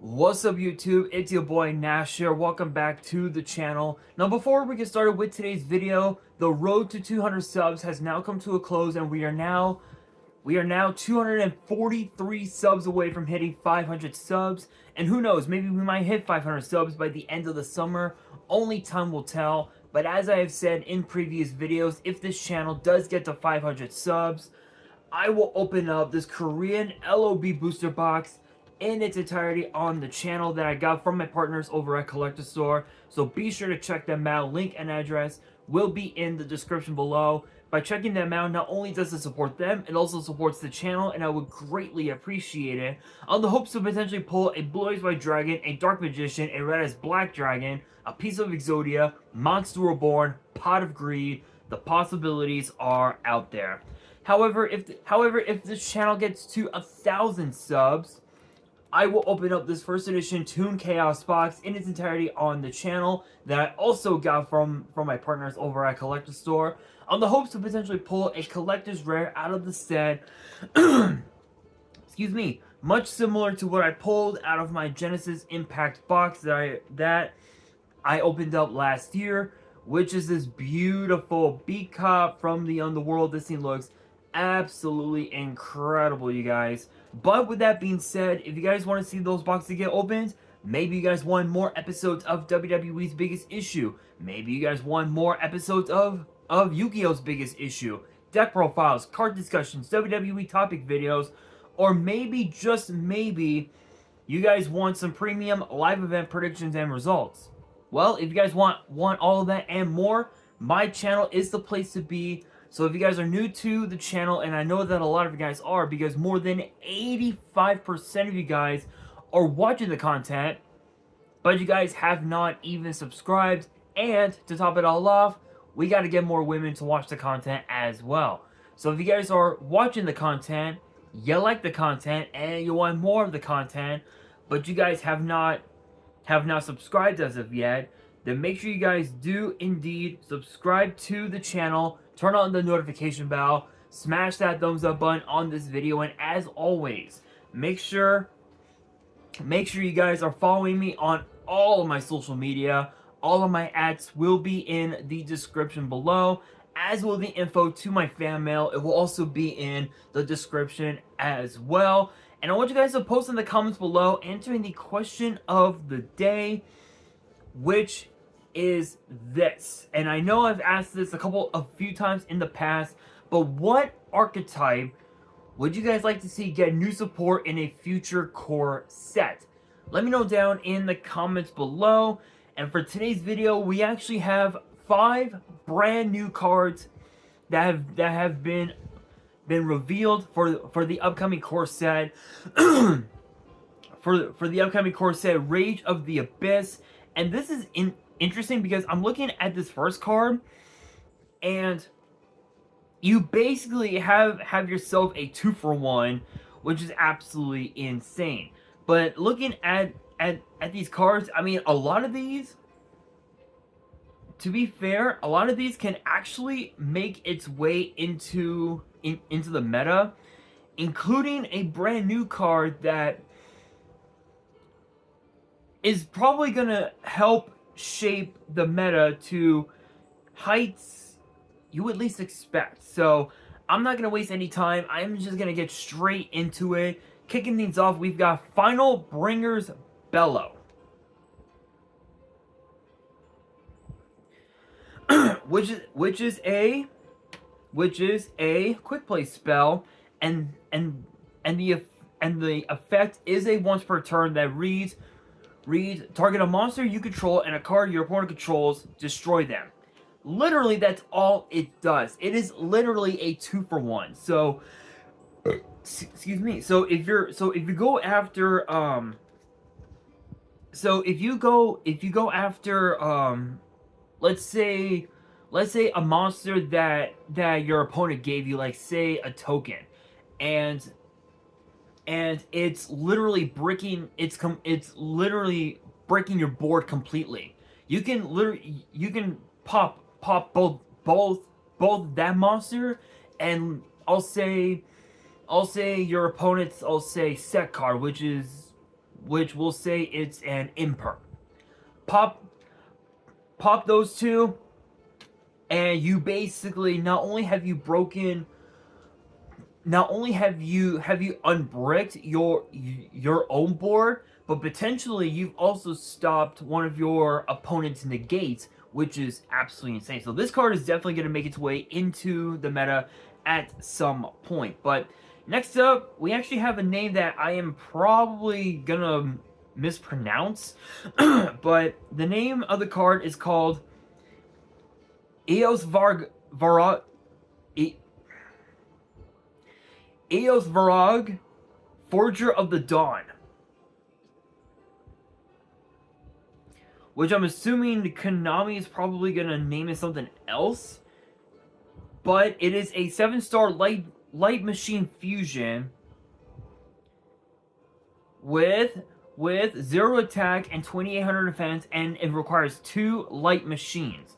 What's up YouTube, it's your boy Nash here, welcome back to the channel. Now before we get started with today's video, the road to 200 subs has now come to a close and we are now 243 subs away from hitting 500 subs. And who knows, maybe we might hit 500 subs by the end of the summer, only time will tell. But as I have said in previous videos, if this channel does get to 500 subs, I will open up this Korean LOB booster box in its entirety on the channel that I got from my partners over at Collector Store. So be sure to check them out. Link and address will be in the description below. By checking them out, not only does it support them, it also supports the channel, and I would greatly appreciate it. On the hopes to potentially pull a Blue Eyes White Dragon, a Dark Magician, a Red Eyes Black Dragon, a piece of Exodia, Monster Reborn, Pot of Greed. The possibilities are out there. However, if this channel gets to 1,000 subs, I will open up this first edition Toon Chaos box in its entirety on the channel that I also got from my partners over at Collector Store, on the hopes to potentially pull a collector's rare out of the set. Excuse me, much similar to what I pulled out of my Genesis Impact box that I opened up last year, which is this beautiful Beat Cop from the Underworld. This thing looks absolutely incredible, you guys. But with that being said, if you guys want to see those boxes get opened, maybe you guys want more episodes of WWE's Biggest Issue, maybe you guys want more episodes of Yu-Gi-Oh's Biggest Issue, deck profiles, card discussions, WWE topic videos, or maybe, just maybe, you guys want some premium live event predictions and results. Well, if you guys want all of that and more, my channel is the place to be. So if you guys are new to the channel, and I know that a lot of you guys are, because more than 85% of you guys are watching the content, but you guys have not even subscribed, and to top it all off, we got to get more women to watch the content as well. So if you guys are watching the content, you like the content, and you want more of the content, but you guys have not subscribed as of yet, then make sure you guys do indeed subscribe to the channel, turn on the notification bell, smash that thumbs up button on this video, and as always, make sure you guys are following me on all of my social media. All of my ads will be in the description below, as will the info to my fan mail. It will also be in the description as well. And I want you guys to post in the comments below answering the question of the day, which is this. And I know I've asked this a few times in the past, but what archetype would you guys like to see get new support in a future core set? Let me know down in the comments below. And for today's video, we actually have 5 brand new cards that have been revealed for the upcoming core set. for the upcoming core set, Rage of the Abyss. And this is interesting because I'm looking at this first card, and you basically have yourself a 2-for-1, which is absolutely insane. But looking at these cards, I mean, a lot of these, to be fair, a lot of these can actually make its way into the meta, including a brand new card that is probably gonna help shape the meta to heights you at least expect. So I'm not gonna waste any time. I'm just gonna get straight into it. Kicking things off, we've got Final Bringer's Bellow, which is a quick play spell, and the effect is a once per turn that reads, target a monster you control and a card your opponent controls, destroy them. Literally, that's all it does. It is literally a 2-for-1. So, excuse me. So if you go after let's say a monster that your opponent gave you, like say a token, and it's literally breaking your board completely. You can pop both that monster and I'll say your opponent's set card, which is which we'll say it's an imperm. Pop those two, and you basically not only have you unbricked your own board, but potentially you've also stopped one of your opponent's negates, which is absolutely insane. So this card is definitely going to make its way into the meta at some point. But next up, we actually have a name that I am probably gonna mispronounce, but the name of the card is called Eos Varag, Forger of the Dawn, which I'm assuming Konami is probably gonna name it something else. But it is a 7-star light machine fusion with 0 attack and 2800 defense, and it requires 2 light machines.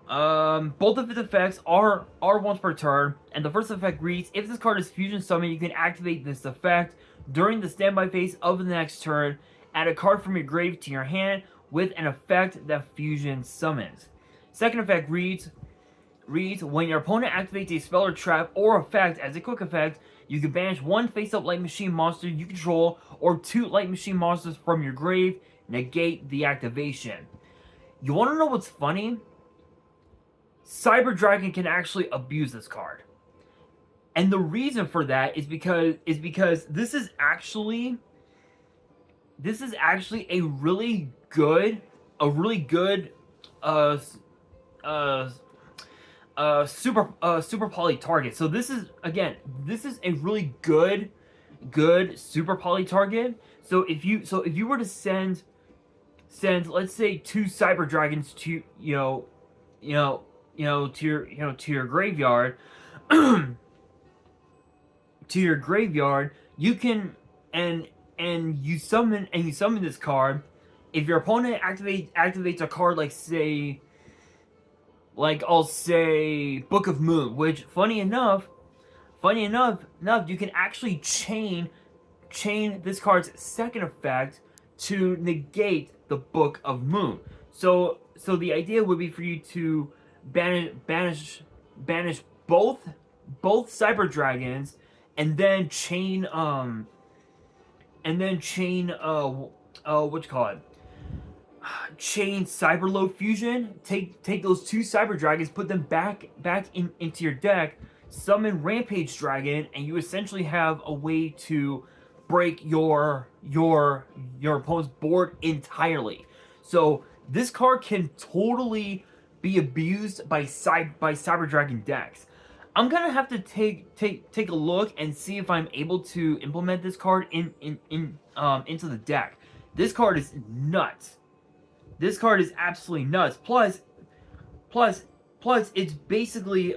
Both of its effects are once per turn, and the first effect reads: if this card is fusion summoned, you can activate this effect during the standby phase of the next turn. Add a card from your grave to your hand with an effect that fusion summons. Second effect reads: when your opponent activates a spell or trap or effect as a quick effect, you can banish 1 face-up light machine monster you control or 2 light machine monsters from your grave. Negate the activation. You want to know what's funny? Cyber Dragon can actually abuse this card, and the reason for that is because this is actually a really good super poly target. So this is a really good super poly target. So if you were to send let's say 2 Cyber Dragons to to your graveyard you can and you summon this card. If your opponent activates a card like I'll say Book of Moon, which funny enough, you can actually chain this card's second effect to negate the Book of Moon. So the idea would be for you to banish both Cyber Dragons, and then chain what you call it? Chain Cyberload Fusion. Take those 2 Cyber Dragons, put them back into your deck, summon Rampage Dragon, and you essentially have a way to break your opponent's board entirely. So this card can totally be abused by Cyber Dragon decks. I'm gonna have to take a look and see if I'm able to implement this card into the deck. This card is nuts. This card is absolutely nuts. Plus, it's basically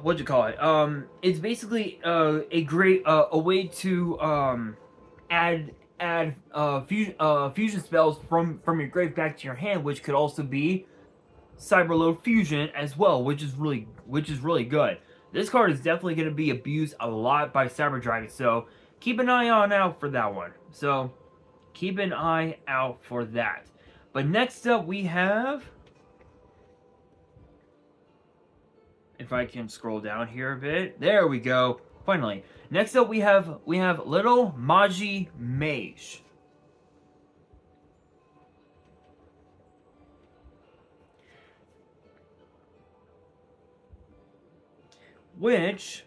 what'd you call it? It's basically a great a way to add fusion spells from your grave back to your hand, which could also be Cyberload Fusion as well, which is really good. This card is definitely going to be abused a lot by Cyber Dragon, so keep an eye out for that one. So keep an eye out for that. But next up we have, if I can scroll down here a bit, there we go. Finally, next up we have Little Magi Mage. Which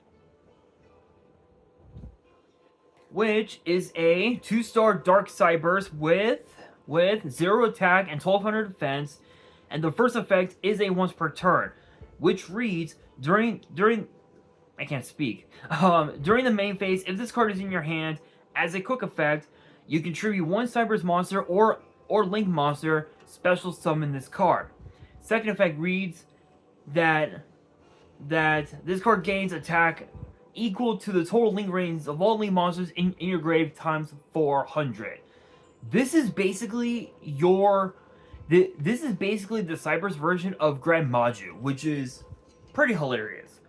is a 2-star Dark Cybers with 0 attack and 1200 defense, and the first effect is a once per turn, which reads during I can't speak. During the main phase, if this card is in your hand as a quick effect, you contribute 1 Cybers monster or Link monster, special summon this card. Second effect reads that this card gains attack equal to the total Link range of all Link monsters in your grave times 400. This is basically the Cyber's version of Grand Maju, which is pretty hilarious.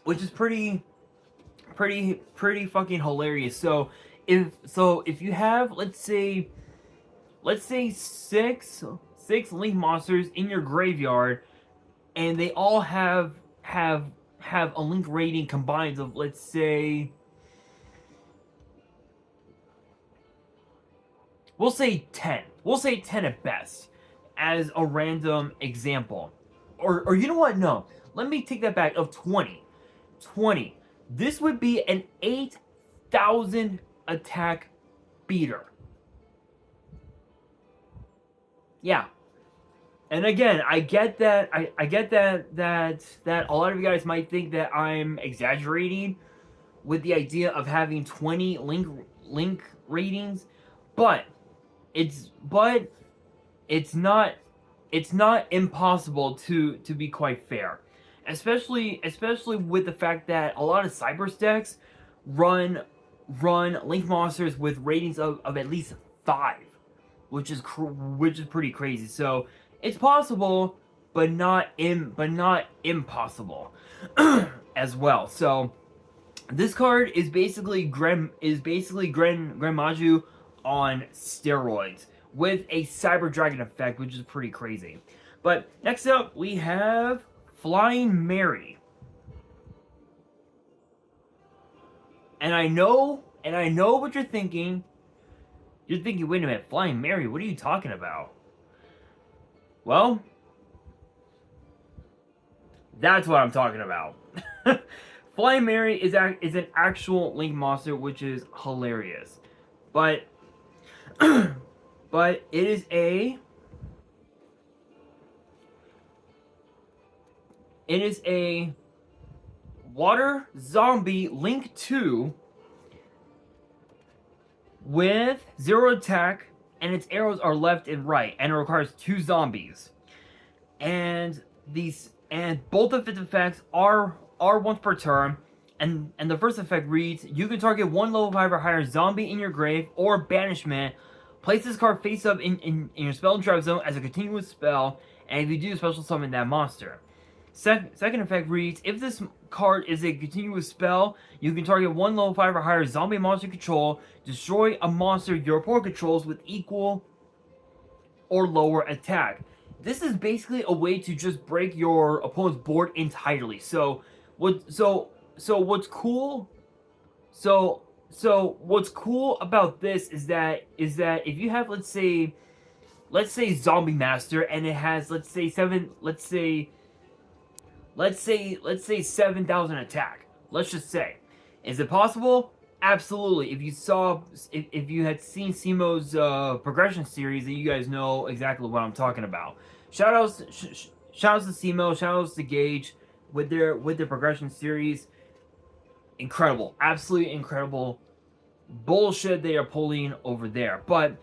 Which is pretty fucking hilarious. So if you have, let's say six Link monsters in your graveyard, and they all have a Link rating combined of, let's say, we'll say 10. We'll say 10 at best, as a random example. Or you know what? No. Let me take that back, of 20. 20. This would be an 8,000 attack beater. Yeah. And again, I get that I get that a lot of you guys might think that I'm exaggerating with the idea of having 20 link ratings, but it's not impossible, to be quite fair. Especially with the fact that a lot of Cyber decks run Link monsters with ratings of at least 5, which is pretty crazy. So it's possible, but not impossible as well. So this card is basically Gran Maju on steroids with a Cyber Dragon effect, which is pretty crazy. But next up we have Flying Mary. And I know what you're thinking. You're thinking, wait a minute, Flying Mary, what are you talking about? Well, that's what I'm talking about. Flying Mary is an actual Link monster, which is hilarious. But but it is a water zombie Link 2 with 0 attack, and its arrows are left and right, and it requires 2 zombies. And both of its effects are once per turn, and the first effect reads: you can target 1 level 5 or higher zombie in your grave or banishment. Place this card face up in your spell and trap zone as a continuous spell, and if you do, special summon that monster. Second effect reads: if this card is a continuous spell, you can target 1 level 5 or higher zombie monster control, destroy a monster your opponent controls with equal or lower attack. This is basically a way to just break your opponent's board entirely. So what's cool about this is that if you have, let's say Zombie Master, and it has, let's say 7,000 attack. Let's just say, is it possible? Absolutely. If you had seen Simo's progression series, then you guys know exactly what I'm talking about. Shoutouts to Simo, shoutouts to Gage with their progression series. Incredible, absolutely incredible bullshit they are pulling over there. But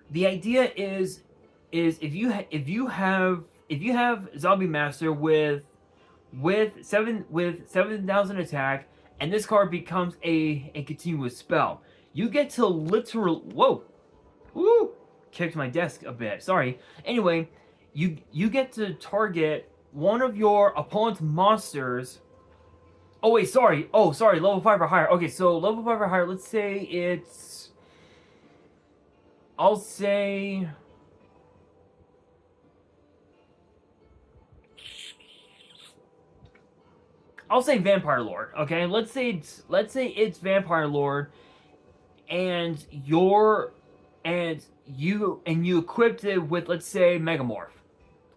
the idea is if you have Zombie Master with 7,000 attack, and this card becomes a continuous spell, you get to literally kicked my desk a bit. Sorry. Anyway, you get to target one of your opponent's monsters. Oh wait, sorry. Oh, sorry. Level 5 or higher. Okay, so level 5 or higher. Let's say it's. I'll say Vampire Lord. Okay, let's say it's Vampire Lord, and you equipped it with, let's say, Megamorph.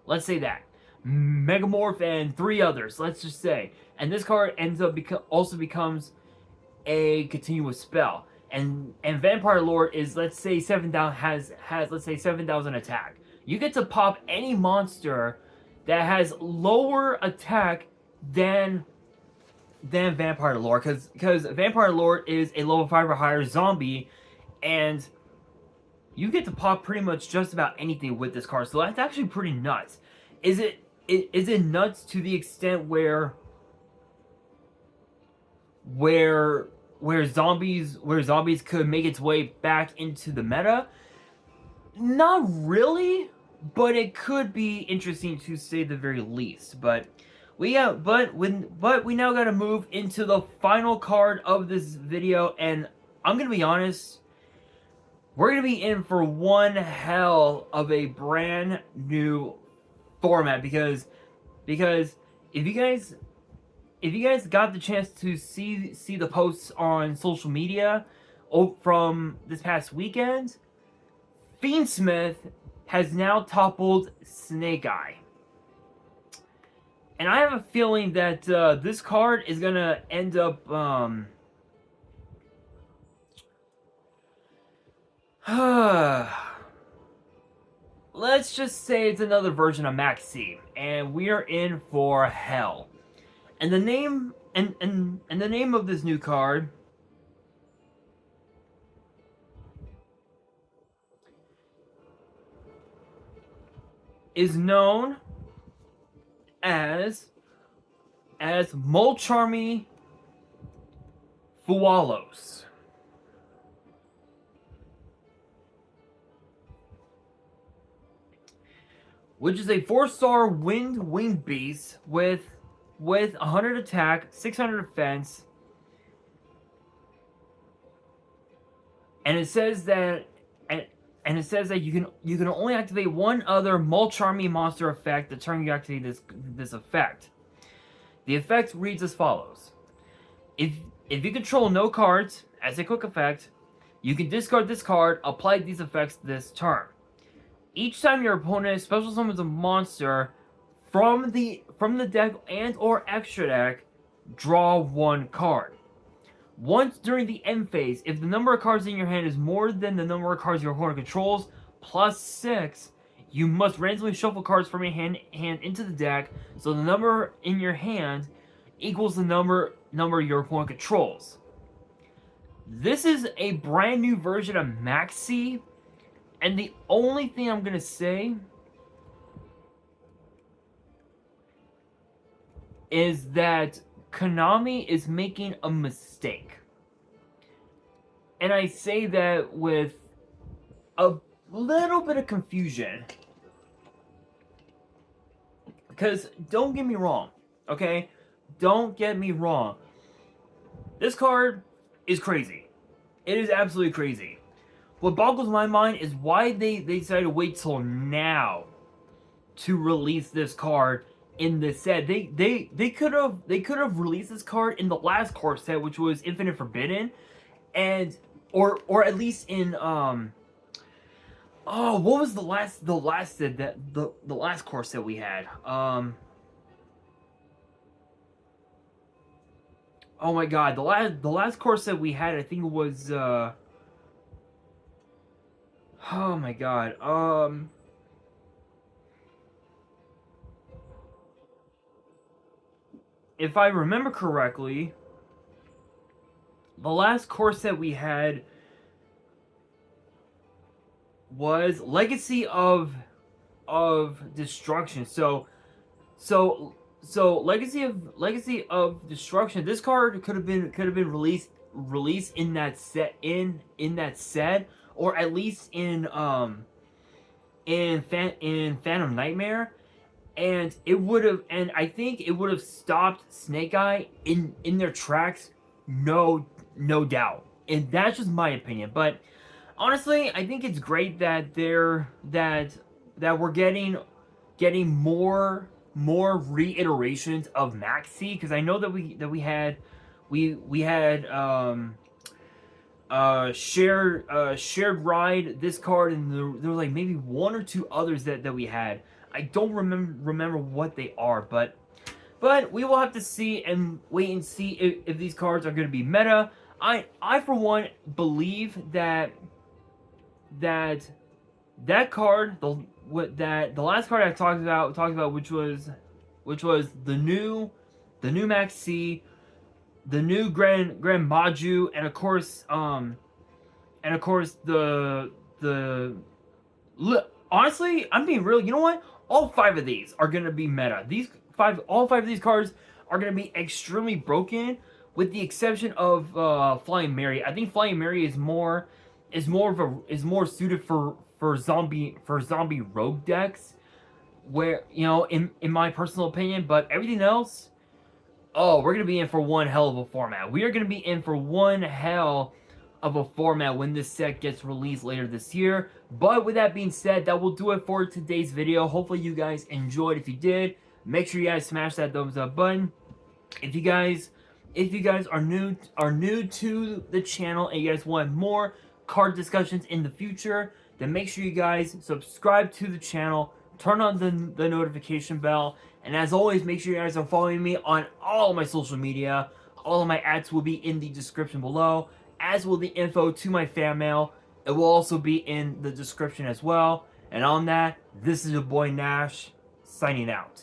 Let's say that Megamorph and 3 others. Let's just say, and this card ends up also becomes a continuous spell. And Vampire Lord is, let's say, 7,000 has let's say 7,000 attack. You get to pop any monster that has lower attack than Vampire Lord, because Vampire Lord is a level 5 or higher zombie, and you get to pop pretty much just about anything with this card. So that's actually pretty nuts. Is it nuts to the extent where zombies could make its way back into the meta? Not really, but it could be interesting to say the very least. But we now got to move into the final card of this video, and I'm gonna be honest, we're gonna be in for one hell of a brand new format because if you guys got the chance to see the posts on social media from this past weekend, Fiendsmith has now toppled Snake Eye. And I have a feeling that this card is going to end up... let's just say it's another version of Max C. And we are in for hell. And the name... And the name of this new card... is known as Molcharmy Fualos. Which is a 4-star winged beast with 100 attack, 600 defense. And it says that you can only activate one other Molcharmy monster effect the turn you activate this effect. The effect reads as follows: If you control no cards as a quick effect, you can discard this card, apply these effects this turn. Each time your opponent special summons a monster from the deck and or extra deck, draw one card. Once during the end phase, if the number of cards in your hand is more than the number of cards your opponent controls, plus 6, you must randomly shuffle cards from your hand into the deck, so the number in your hand equals the number your opponent controls. This is a brand new version of Maxi, and the only thing I'm going to say is that Konami is making a mistake. And I say that with a little bit of confusion. Because don't get me wrong, okay? Don't get me wrong. This card is crazy. It is absolutely crazy. What boggles my mind is why they decided to wait till now to release this card in this set. They could have released this card in the last core set, which was Infinite Forbidden, and or at least in what was the last set that the last core set we had? Oh my god, the last core set we had, I think it was oh my god, if I remember correctly, the last core set we had was Legacy of Destruction. So Legacy of Destruction. This card could have been released in that set, or at least in Phantom Nightmare. And it would have, and I think it would have stopped Snake Eye in their tracks, no doubt. And that's just my opinion. But honestly, I think it's great that we're getting more reiterations of Maxi, because I know that we had shared ride this card, and there were like maybe one or two others that we had. I don't remember what they are, but we will have to see and wait and see if these cards are going to be meta. I for one believe that card, the last card I talked about, which was the new Max C, the new Grand Maju, and of course honestly, I'm being real. You know what? All 5 of these are going to be meta. All 5 of these cards are going to be extremely broken, with the exception of Flying Mary. I think Flying Mary is more is more suited for zombie rogue decks, where, you know, in my personal opinion. But everything else, oh, we're gonna be in for one hell of a format. We are gonna be in for one hell of a format when this set gets released later this year. But with that being said, that will do it for today's video. Hopefully you guys enjoyed. If you did, make sure you guys smash that thumbs up button. If you guys are new to the channel and you guys want more card discussions in the future, then make sure you guys subscribe to the channel, turn on the notification bell, and as always, make sure you guys are following me on all of my social media. All of my ads will be in the description below, as will the info to my fan mail. It will also be in the description as well. And on that, this is your boy Nash, signing out.